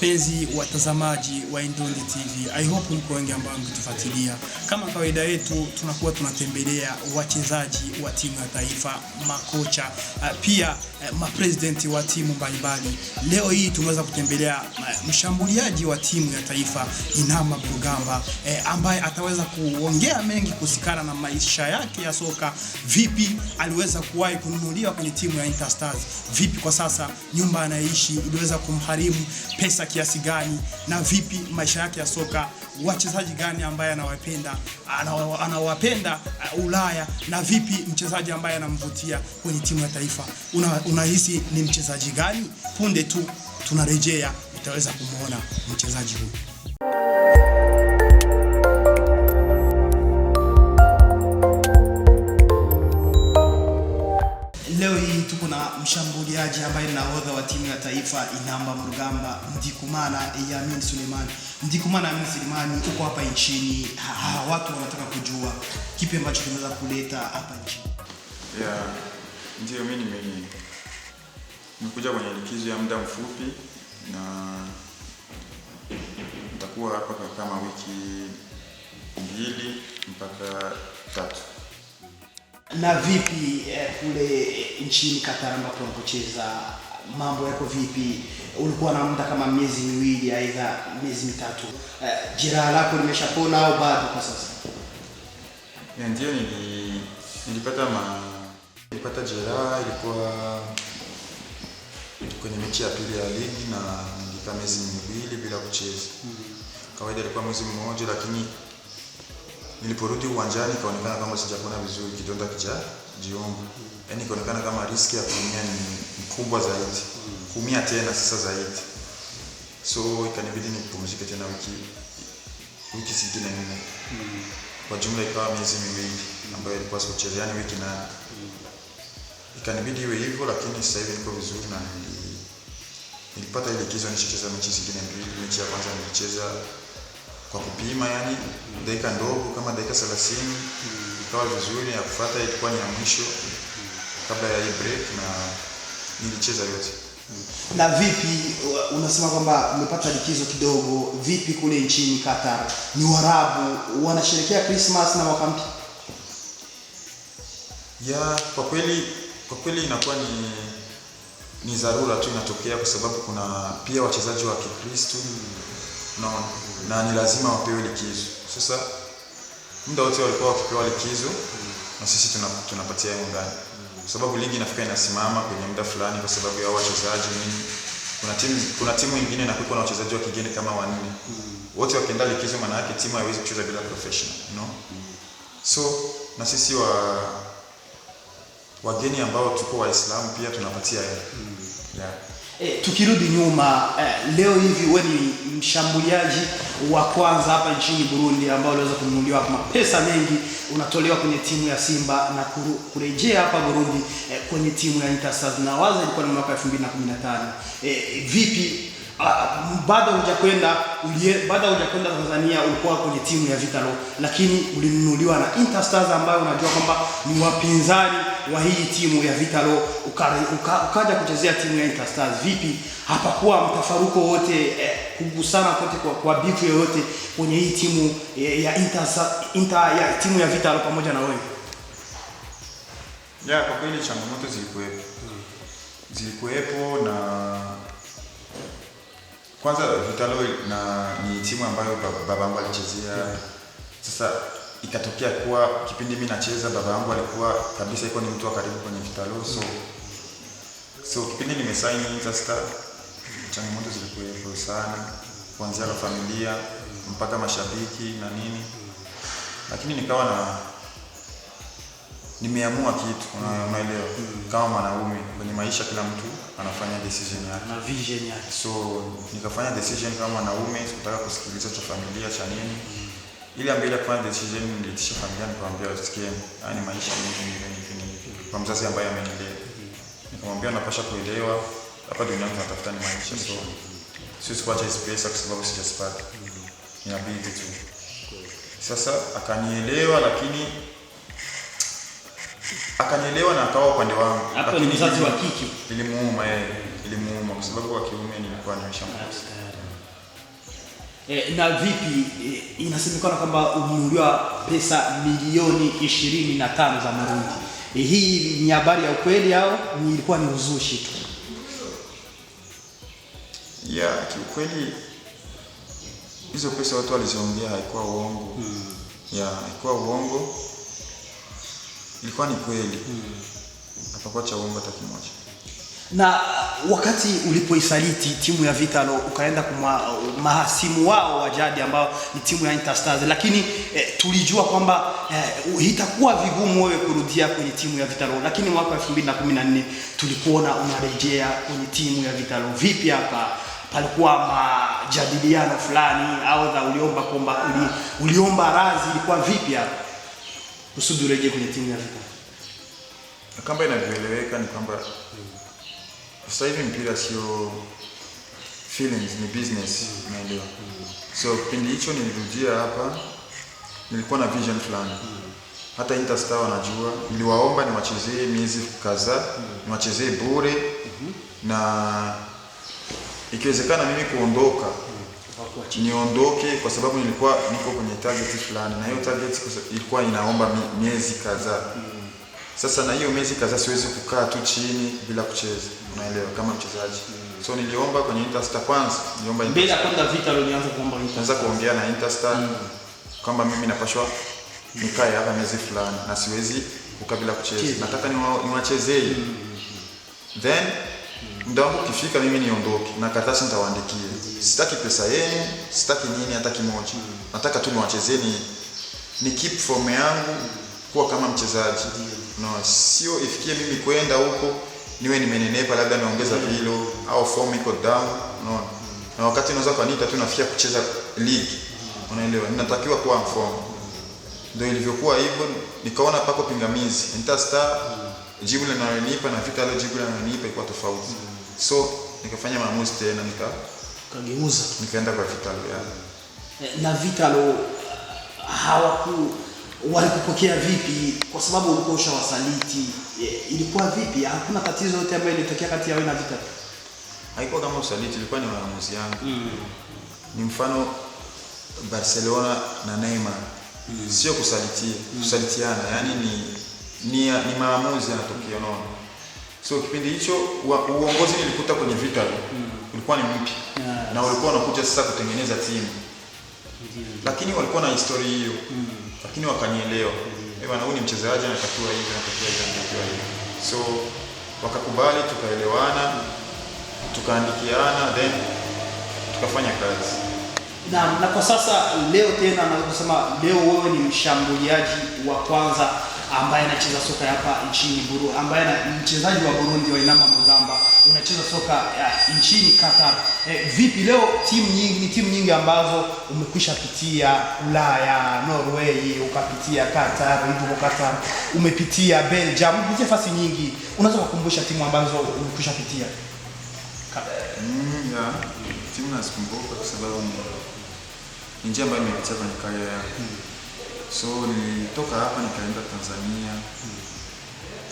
Wapenzi watazamaji wa Indundi TV, I hope mko wengi ambao mkitufuatilia. Kama kawaida yetu tunakuwa tunatembelea wachezaji wa timu ya taifa, makocha, pia mapresidenti wa timu mbalimbali. Leo hii tumeweza kutembelea mshambuliaji wa timu ya taifa Inamba Mrugamba, ambaye ataweza kuongea mengi kuhusiana na maisha yake ya soka. Vipi aliweza kuwahi kununuliwa kwenye timu ya Interstars, vipi kwa sasa nyumba anaishi iliweza kumharimu pesa kiasi gani, na vipi maisha yake ya soka, wachezaji gani ambaye anawapenda Ulaya, na vipi mchezaji ambaye anamvutia kwenye timu ya taifa. Unahisi ni mchezaji gani? Punde tu tunarejea utaweza kumuona mchezaji huyu. Leo hii tuko na mshambuliaji ambaye ni nahodha wa timu ya taifa Inamba Mrugamba, Ndikumana Yamin Suleiman. Ndikumana Yamin Suleiman, uko hapa nchini. Watu wanataka kujua kipi ambacho kimeweza kuleta hapa nchini. Ndio mimi nimekuja kwenye likizo ya muda mfupi na nitakuwa hapa kwa kama wiki 2 mpaka 3. Na vipi kule nchini Qatar ambapo unapocheza, mambo yako vipi? Ulikuwa na muda kama miezi 2 aidha miezi 3. Jeraha lako limeshapona au bado kwa sasa? Ndio nilipata jeraha, ilikuwa kwenye mechi ya pili ya ligi na nilikaa miezi 2 bila kucheza. Kawaida ilikuwa mwezi mmoja, lakini niliporudi uwanjani kaonekana kama sijapona vizuri, kidonda kijiunga. Yaani kaonekana kama riski ya kuumia ni kubwa zaidi. Kuumia tena sasa zaidi. So ikanibidi nipumzike tena wiki zingine 4. Kwa jumla ikawa miezi 2 ambayo ilikuwa sikucheza, yani wiki 8. Ikanibidi iwe hivyo, lakini sasa hivi niko vizuri na nilipata ile likizo nicheza mechi zingine 2. Mechi ya kwanza nilicheza kwa kupima, yani dakika ndogo kama dakika 30, ikawa vizuri. Ya kufuata ilikuwa ni ya mwisho kabla ya hii break na nilicheza yote. Na vipi, unasema kwamba umepata likizo kidogo, vipi kule nchini Qatar? Ni Waarabu wanasherehekea Christmas na mwaka mpya? Kwa kweli inakuwa ni dharura tu inatokea, kwa sababu kuna pia wachezaji wa Kikristo na ni lazima wapewe likizo. Sasa muda wote walikuwa wakipewa likizo na sisi tunapatia ndani, kwa sababu ligi inafika inasimama kwenye muda fulani kwa sababu ya wachezaji nini. Kuna timu nyingine na kuna wachezaji wa kigeni kama 4. Wote wakienda likizo, maana yake timu haiwezi kucheza bila professional, So na sisi wageni ambao tuko Waislamu pia tunapatia Tukirudi nyuma, leo hivi wewe ni mshambuliaji wa kwanza hapa nchini Burundi ambao unaweza kununuliwa kwa pesa mengi, unatolewa kwenye timu ya Simba na kurejea hapa Burundi kwenye timu ya Interstars, na wazo ilikuwa ni mwaka 2015. Vipi baada hujakwenda Tanzania, ulikuwa kwenye timu ya Vitalo, lakini ulinunuliwa na Interstars ambayo unajua kwamba ni wapinzani wa hii timu ya Vitalo, ukaja kuchezea timu ya Interstars. Vipi, hapakuwa mtafaruko wote, kugusana kote kwa bifu yoyote kwenye hii timu ya ya timu ya Vitalo pamoja na wewe? Kwa kweli changamoto zilikuwepo na kwanza Vitalo ni timu ambayo babangu alichezea. Sasa ikatokea kuwa kipindi mimi nacheza babangu alikuwa kabisa ni mtu wa karibu kwenye Vitalo, so kipindi nimesign Interstars, changamoto zilikuwepo sana, kuanzia kwa familia mpaka mashabiki na nini, lakini nikawa nimeamua kitu, unaelewa, kama mwanaume kwenye maisha kila mtu anafanya decision yake na vision yake. So nikafanya decision kama mwanaume, sikutaka kusikiliza cha familia cha nini. Ili ambele kufanya decision nilitisha familia, nikamwambia usikie, yani maisha ni hivi. Kwa mzazi ambaye amenilea, nikamwambia napasha kuelewa hapa duniani tunatafuta ni maisha, so siwezi kuacha hizo pesa kwa sababu sijazipata, inabidi tu. Sasa akanielewa, lakini akanielewa na akawa upande wangu. Hapo ni mzazi wa kike. Ilimuuma kwa sababu kwa kiume nilikuwa nimeshamkosa. Na vipi inasemekana kwamba ulinunuliwa pesa milioni 25 za Marundi. Hii ni habari ya ukweli au ilikuwa ni uzushi tu? Kiukweli hizo pesa watu waliziongea haikuwa uongo. Haikuwa uongo. Ilikuwa ni kweli. Hapakuwa cha uongo hata kimoja. Na wakati ulipoisaliti timu ya Vitalo ukaenda kwa mahasimu wao wa jadi ambao ni timu ya Interstars, lakini tulijua kwamba itakuwa vigumu wewe kurudia kwenye timu ya Vitalo, lakini mwaka 2014 tulikuona unarejea kwenye timu ya Vitalo. Vipi hapa? Palikuwa majadiliano fulani au uliomba kwamba uliomba radhi, ilikuwa vipi hapa kusudi urejee kwenye timu ya Vitalo? Kama inavyoeleweka ni kwamba sasa hivi mpira sio feelings, ni business, unaelewa. So kipindi hicho nilirudia hapa, nilikuwa na vision fulani. Hata Interstar wanajua, niliwaomba niwachezee miezi kadhaa, niwachezee bure, na ikiwezekana mimi kuondoka, niondoke kwa sababu nilikuwa niko kwenye target fulani, na hiyo target ilikuwa inaomba miezi kadhaa. Sasa na hiyo miezi kadhaa siwezi kukaa tu chini bila kucheza, unaelewa, kama mchezaji. So niliomba kwenye Interstar kwanza, niliomba bila kwenda Vitalo, nianza kuomba Interstar. Naanza kuongea na Interstar kwamba mimi napashwa nikae hapa miezi fulani na siwezi kukaa bila kucheza. Nataka niwachezee. Then muda wangu ukifika mimi niondoke na karatasi nitawaandikia. Sitaki pesa yenu, sitaki nini hata kimoja. Nataka tu niwachezee, ni keep form yangu kuwa kama mchezaji. No, sio ifikie mimi kwenda huko niwe nimenenepa, labda niongeza kilo au form iko down. No. Na wakati naweza kanita tu nafikia kucheza league. Unaelewa? Ninatakiwa kuwa form. Ndio ilivyokuwa hivyo, nikaona pako pingamizi. Interstar jibu linalonipa na Vitalo jibu linalonipa ilikuwa tofauti. So nikafanya maamuzi tena, nikageuza, nikaenda kwa Vitalo Na Vitalo walikupokea vipi? Kwa sababu ulikuwa ushawasaliti. Ilikuwa vipi? Hakuna tatizo yote ambayo ilitokea kati ya wewe na Vitalo? Haikuwa kama usaliti, ilikuwa ni maamuzi yangu. Ni mfano Barcelona na Neymar. Sio kusalitiana, yani ni maamuzi yanatokea, unaona. So kipindi hicho uongozi nilikuta kwenye Vitalo ulikuwa ni mpya, na walikuwa wanakuja sasa kutengeneza timu. Lakini walikuwa na historia hiyo. Lakini wakanielewa. Bwana, huyu ni mchezaji anatakiwa hivi, anatakiwa hivi. So wakakubali, tukaelewana, tukaandikiana, then tukafanya kazi. Na kwa sasa leo tena naweza kusema leo wewe ni mshambuliaji wa kwanza ambaye anacheza soka hapa nchini Burundi, ambaye ni mchezaji wa Burundi wa Inama Mugamba, unacheza soka nchini Qatar. Vipi leo timu nyingi ambazo umekwisha pitia Ulaya, Norway, ukapitia Qatar, hivyo Qatar, umepitia Belgium, umepitia fasi nyingi. Unaweza kukumbusha timu ambazo umekwisha pitia? Timu nazikumbuka kwa sababu ni njia ambayo nimepitia kwenye kariera yangu. So nilitoka hapa nikaenda Tanzania.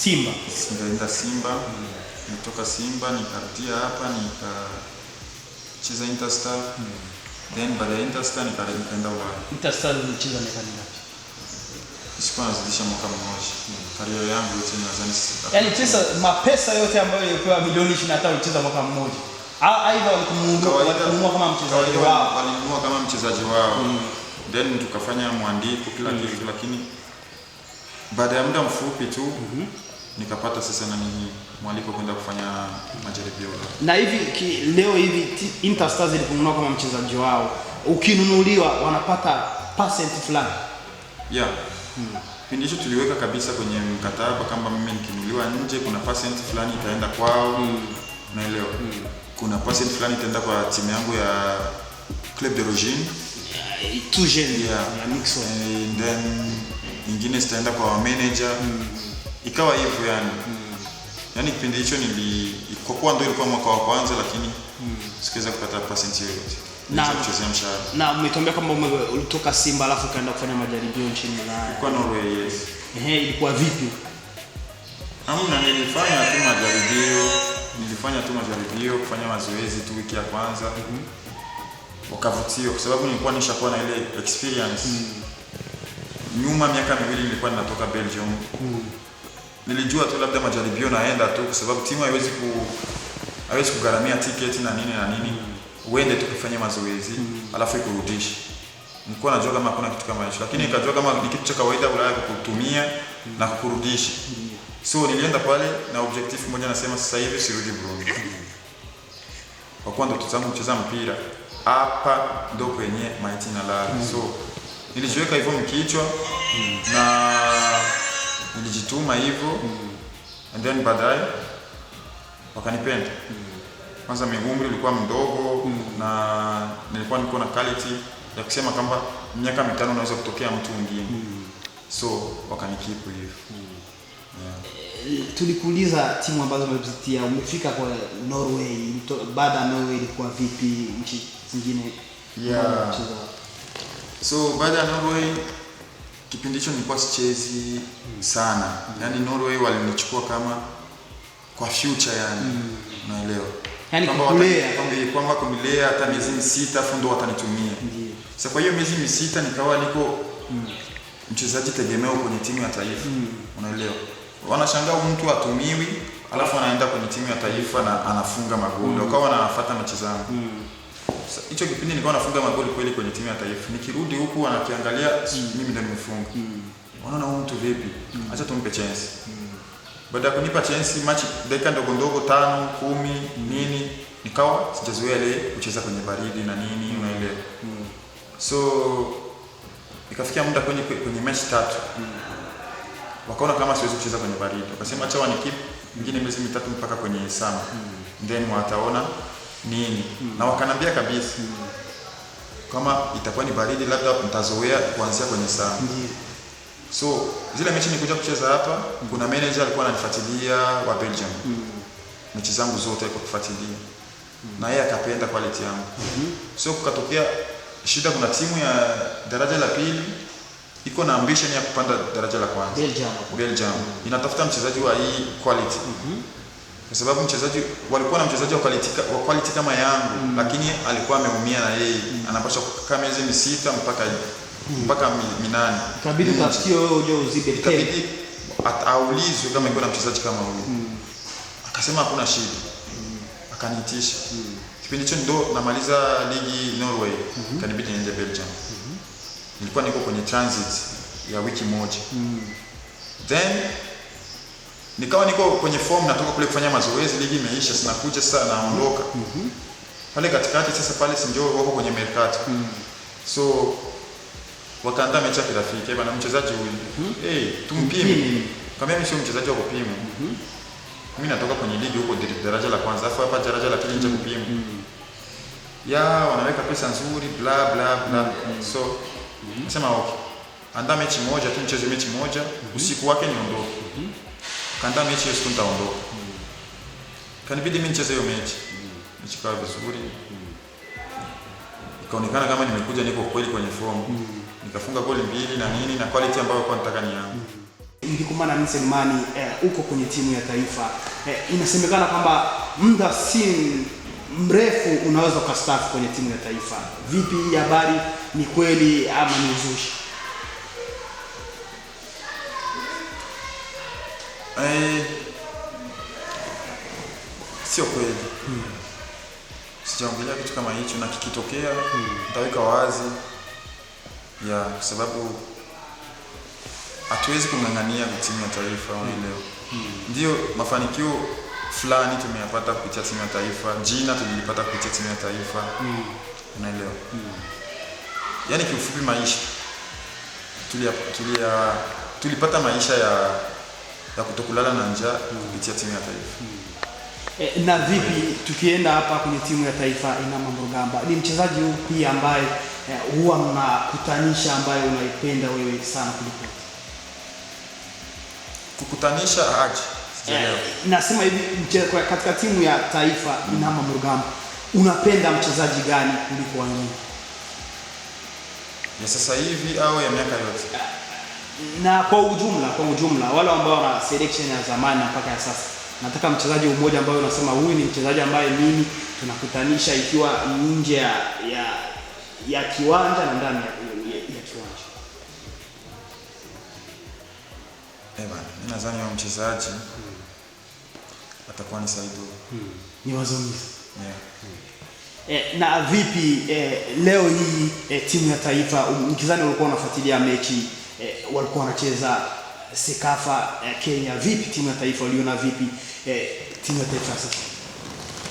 Simba. Nikaenda Simba. Nilitoka Simba nikarudia hapa nikacheza Interstar. Then baada ya Interstar nikaenda Ulaya. Interstar ulicheza miaka mingapi? Sikuwa nazidisha mwaka mmoja. Kariera yangu yote nadhani sasa. Yaani mapesa yote ambayo yalipewa milioni 25 ulicheza mwaka mmoja. Aidha walinunua kama mchezaji wao. Walinunua kama mchezaji wao. Then tukafanya mwandiko kila kitu, lakini baada ya muda mfupi tu nikapata sasa mwaliko kwenda kufanya majaribio. Na hivi leo hivi Interstars ilikununua kama mchezaji wao, ukinunuliwa wanapata percent fulani? Kipindi hicho tuliweka kabisa kwenye mkataba kama mimi nikinunuliwa nje kuna percent fulani itaenda kwao. Unaelewa? Kuna percent fulani itaenda kwa timu yangu ya Club de Rogine. And then nyingine sitaenda kwa manager. Ikawa hivyo yani. Yaani kipindi hicho kwa kuwa ndio ilikuwa mwaka wa kwanza, lakini sikuweza kupata percent yoyote. Kuchezea mshahara. Na umetuambia kama ulitoka Simba alafu kaenda kufanya majaribio nchini Ulaya. Kwa Norway, yes. Ilikuwa vipi? Nilifanya tu majaribio, kufanya mazoezi tu wiki ya kwanza. wakavutiwa kwa sababu nilikuwa nishakuwa na ile experience. Nyuma miaka 2 nilikuwa ninatoka Belgium. Nilijua tu labda majaribio naenda tu kwa sababu timu haiwezi kugharamia tiketi na nini. Uende tu kufanya mazoezi alafu ikurudishe. Nilikuwa najua kama hakuna kitu kama hicho, lakini nikajua kama ni kitu cha kawaida Ulaya kukutumia na kukurudisha. So nilienda pale na objective moja, nasema sasa hivi sirudi Burundi. Kwa kuwa ndoto zangu kucheza mpira hapa ndo kwenye maiti na lala. So nilijiweka hivyo mkichwa na nilijituma hivyo, and then baadaye wakanipenda. Kwanza umri ulikuwa mdogo na nilikuwa niko na quality ya kusema kwamba miaka 5 unaweza kutokea mtu mwingine. So wakanikipu hivyo. Tulikuuliza timu ambazo umezitia, umefika kwa Norway, baada ya Norway ilikuwa vipi nchi zingine? So baada ya Norway kipindi hicho nilikuwa sichezi sana. Yaani Norway walinichukua kama kwa future yani. Unaelewa? Yaani kwamba kunilea hata miezi 6 afu ndo watanitumia. Sasa kwa hiyo miezi 6 nikawa niko mchezaji tegemeo kwenye timu ya taifa. Unaelewa? Wanashangaa mtu atumiwi alafu anaenda kwenye timu ya taifa na anafunga magoli. Wakawa wanafuata mechi zangu. Sasa hicho kipindi nilikuwa nafunga magoli kweli kwenye timu ya taifa. Nikirudi huku wanakiangalia mimi ndio nimefunga. Wanaona huyu mtu vipi? Acha tumpe chance. Baada ya kunipa chance match dakika ndogo 5, 10 nini, nikawa sijazoea ile kucheza kwenye baridi na nini, unaelewa. So ikafikia muda kwenye match 3. Wakaona kama siwezi kucheza kwenye baridi. Wakasema acha wanikipe nyingine miezi 3 mpaka kwenye summer. Then wataona nini. Na wakanambia kabisa kama itakuwa ni baridi labda mtazoea kuanzia kwenye summer. So zile mechi nilikuja kucheza hapa, kuna manager alikuwa ananifuatilia wa Belgium. Mechi zangu zote alikuwa kufuatilia. Na yeye akapenda quality yangu. So kukatokea shida, kuna timu ya daraja la pili iko na ambition ya kupanda daraja la kwanza. Belgium. Inatafuta mchezaji wa hii quality. Kwa sababu walikuwa na mchezaji wa quality kama yangu, lakini alikuwa ameumia na yeye. Anapaswa kukaa miezi 6 mpaka 8. Ikabidi utafikie wewe uje uzibe tena. Ikabidi aulizwe kama iko na mchezaji kama huyu. Akasema hakuna shida. Akaniitisha. Kipindi hicho ndo namaliza ligi Norway. Kanibidi niende Belgium. Nilikuwa niko kwenye transit ya wiki moja. Then nikawa niko kwenye form, natoka kule kufanya mazoezi, ligi imeisha, sinakuja sasa naondoka. Pale katikati sasa pale sinjo wako kwenye mercato. So wakaandaa mechi ya kirafiki, bwana mchezaji huyu. Tumpime. Kama mimi sio mchezaji wa kupima. Mimi natoka kwenye ligi huko daraja la kwanza, afu hapa daraja la pili nje kupima. Wanaweka pesa nzuri bla bla bla. So nasema okay. Andaa mechi moja tu, mcheze mechi moja, usiku wake niondoke. Kaandaa mechi hiyo, siku nitaondoka. Kanibidi mimi nicheze hiyo mechi. Mechi kwa vizuri. Ikaonekana kama nimekuja niko kweli kwenye form. Nikafunga goli 2 na nini, na quality ambayo kwa nataka ni yangu. Ndikumana ni Selemani uko kwenye timu ya taifa. Inasemekana kwamba muda si mrefu unaweza ukastaafu kwenye timu ya taifa. Vipi hii habari, ni kweli ama ni uzushi? Sio kweli. Sijaongelea kitu kama hicho, na kikitokea nitaweka wazi. Kwa sababu hatuwezi kung'ang'ania timu ya taifa, unaelewa. Ndio mafanikio fulani tumeyapata kupitia timu ya taifa, jina tulilipata kupitia timu ya taifa, unaelewa. Yaani kiufupi maisha tulipata maisha ya kutokulala na njaa kupitia timu ya taifa. Na vipi tukienda hapa kwenye timu ya taifa Inama Mrugamba, ni mchezaji upi ambaye huwa mnakutanisha, ambaye unaipenda wewe sana kuliko? Kukutanisha aje? Sijaelewa. Nasema hivi, katika timu ya taifa Inama Mrugamba, unapenda mchezaji gani kuliko wengine? Ya sasa hivi au ya miaka yote? Na kwa ujumla wale ambao wana selection ya zamani mpaka ya sasa. Nataka mchezaji mmoja ambaye unasema huyu ni mchezaji ambaye mimi tunakutanisha ikiwa nje ya kiwanja na ndani ya kiwanja? Bana, mimi nadhani wa mchezaji atakuwa ni Saido. Ni wazomizi. Yeah. Na vipi leo hii timu ya taifa, mkizani walikuwa wanafuatilia mechi walikuwa wanacheza Sekafa Kenya, vipi timu ya taifa waliona vipi timu ya taifa sasa?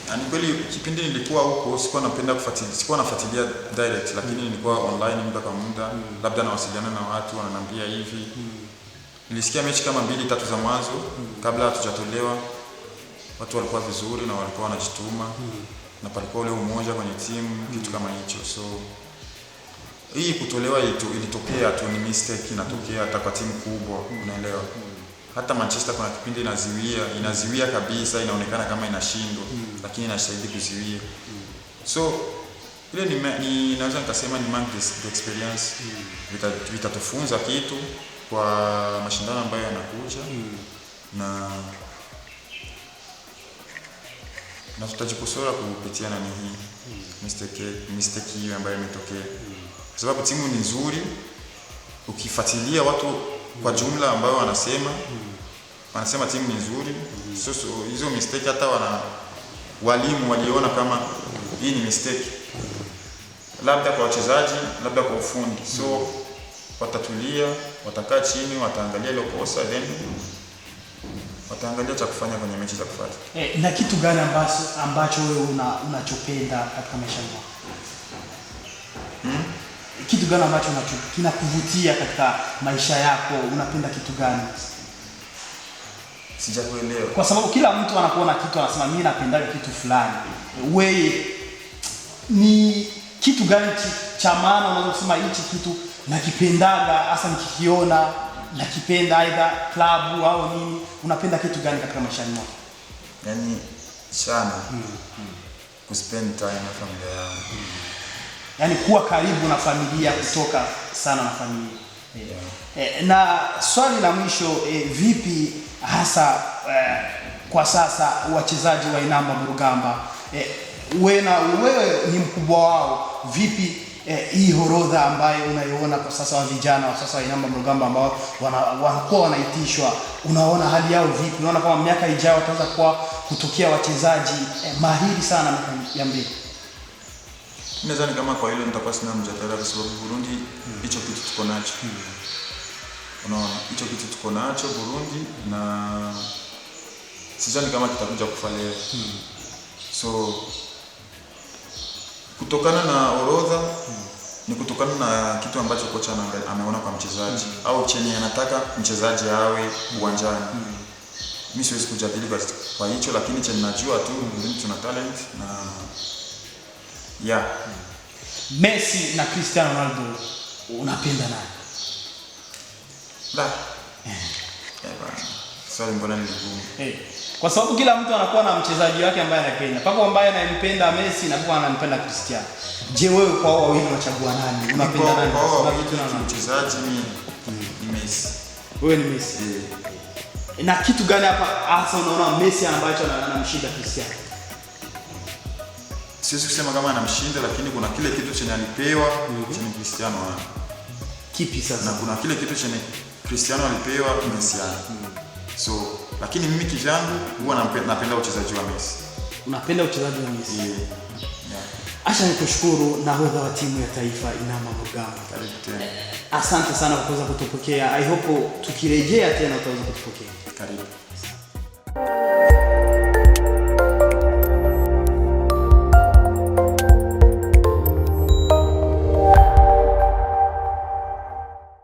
Yaani kweli kipindi nilikuwa huko sikuwa nafuatilia direct, lakini nilikuwa online muda kwa muda, labda nawasiliana na watu wananiambia hivi. Nilisikia mechi kama 2-3 za mwanzo kabla hatujatolewa, watu walikuwa vizuri na walikuwa wanajituma na palikuwa ule umoja kwenye timu, kitu kama hicho. So hii kutolewa ilitokea tu, ni mistake inatokea hata kwa timu kubwa, unaelewa. Hata Manchester kuna kipindi inaziwia kabisa, inaonekana kama inashindwa, lakini inastahili kuziwia. So ile ni naweza nikasema ni manque d'experience. Vitatufunza kitu kwa mashindano ambayo yanakuja, na tutajikosora kupitia nani hii mistake hiyo ambayo imetokea. Kwa sababu timu ni nzuri, ukifuatilia watu kwa jumla ambao wanasema timu ni nzuri. So hizo mistake hata walimu waliona kama hii ni mistake, labda kwa wachezaji, labda kwa ufundi. So watatulia, watakaa chini, wataangalia ile kosa, then wataangalia cha kufanya kwenye mechi za kufuata. Na kitu gani ambacho wewe unachopenda katika maisha yako? Kitu gani ambacho kinakuvutia katika maisha yako? Unapenda kitu gani? Sijakuelewa. Kwa sababu kila mtu anapoona kitu anasema mimi napenda kitu fulani. Wewe ni kitu gani cha maana unaweza kusema hichi kitu nakipendaga, hasa nikikiona nakipenda, aidha klabu au nini? Unapenda kitu gani katika maisha yako? Yaani sana kuspend time na familia yangu. Yaani kuwa karibu na familia, kutoka sana na familia. Na swali la mwisho, vipi hasa kwa sasa wachezaji wa Inamba Mrugamba, wewe ni mkubwa wao, vipi hii horodha ambayo unaiona kwa sasa wa vijana wa sasa wa Inamba Mrugamba ambao wanakuwa wanaitishwa, unaona hali yao vipi? Unaona kama miaka ijayo wataanza kuwa kutokea wachezaji mahiri sana ya mbele? Nadhani kama kwa hilo nitakuwa sina mjadala, kwa sababu Burundi hicho kitu tuko nacho. Unaona, hicho kitu tuko nacho Burundi, na sidhani kama kitakuja kufa leo. So kutokana na orodha ni kutokana na kitu ambacho kocha ameona kwa mchezaji au chenye anataka mchezaji awe uwanjani. Mimi siwezi kujadili kwa hicho, lakini chenye najua tu Burundi tuna talent na Messi na Cristiano Ronaldo, unapenda nani? Swali mbona ni ngumu. Kwa sababu kila mtu anakuwa na mchezaji wake ambaye anapenda. Pako ambaye anampenda Messi na pako anampenda Cristiano. Je, wewe kwa wao wawili unachagua nani? Unapenda nani? Kwa sababu tuna mchezaji ni Messi. Wewe ni Messi. Na kitu gani hapa hasa unaona Messi ambacho anamshinda Cristiano? Siwezi kusema kama anamshinda, lakini kuna kile kitu chenye alipewa chenye Cristiano ana. Kipi sasa? Na kuna kile kitu chenye Cristiano alipewa Messi ana. So, lakini mimi kijangu huwa napenda uchezaji wa Messi. Unapenda uchezaji wa Messi? Acha nikushukuru nahodha wa timu ya taifa Inamba Mrugamba. Karibu tena. Asante sana kwa kuweza kutupokea. I hope tukirejea tena utaweza kutupokea. Karibu.